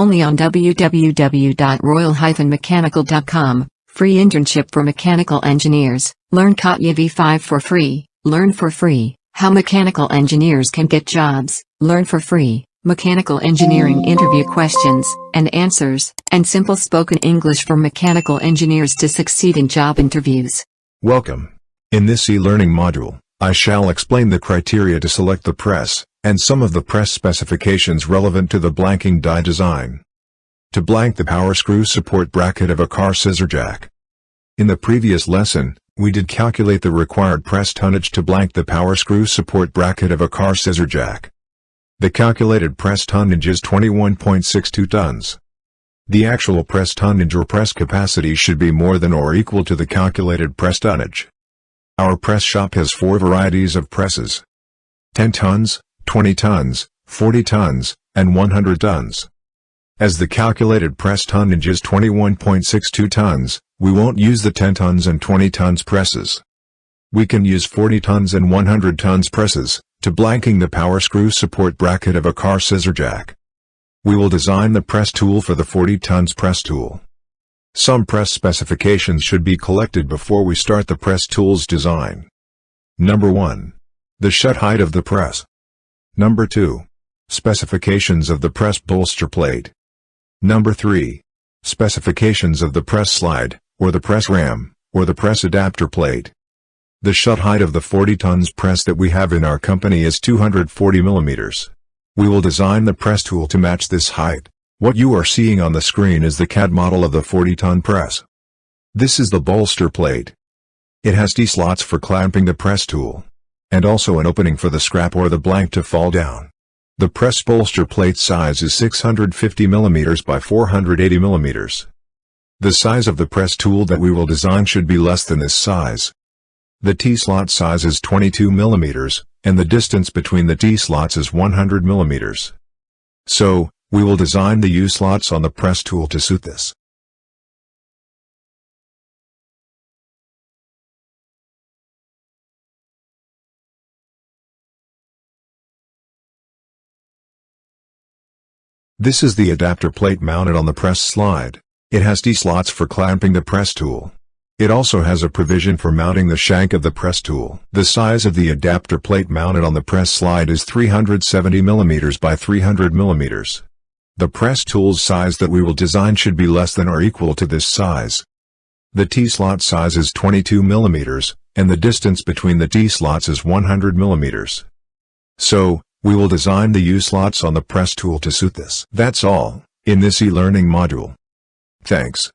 Only on www.royal-mechanical.com. Free internship for mechanical engineers. Learn CATIA V5 for free. Learn for free how mechanical engineers can get jobs. Learn for free mechanical engineering interview questions and answers, and simple spoken English for mechanical engineers to succeed in job interviews. Welcome. In this e-learning module, I shall explain the criteria to select the press, and some of the press specifications relevant to the blanking die design. To blank the power screw support bracket of a car scissor jack. In the previous lesson, we did calculate the required press tonnage to blank the power screw support bracket of a car scissor jack. The calculated press tonnage is 21.62 tons. The actual press tonnage or press capacity should be more than or equal to the calculated press tonnage. Our press shop has 4 varieties of presses: 10 tons, 20 tons, 40 tons, and 100 tons. As the calculated press tonnage is 21.62 tons, we won't use the 10 tons and 20 tons presses. We can use 40 tons and 100 tons presses, to blanking the power screw support bracket of a car scissor jack. We will design the press tool for the 40 tons press tool. Some press specifications should be collected before we start the press tool's design. Number 1. The shut height of the press. Number 2. Specifications of the press bolster plate. Number 3. Specifications of the press slide, or the press ram, or the press adapter plate. The shut height of the 40 tons press that we have in our company is 240 millimeters. We will design the press tool to match this height. What you are seeing on the screen is the CAD model of the 40-ton press. This is the bolster plate. It has T-slots for clamping the press tool, and also an opening for the scrap or the blank to fall down. The press bolster plate size is 650 mm by 480 mm. The size of the press tool that we will design should be less than this size. The T-slot size is 22 mm, and the distance between the T-slots is 100 mm. So, we will design the U-slots on the press tool to suit this. This is the adapter plate mounted on the press slide. It has T-slots for clamping the press tool. It also has a provision for mounting the shank of the press tool. The size of the adapter plate mounted on the press slide is 370 mm by 300 mm. The press tool's size that we will design should be less than or equal to this size. The T-slot size is 22 mm, and the distance between the T-slots is 100 mm. So, we will design the U-slots on the press tool to suit this. That's all, in this e-learning module. Thanks.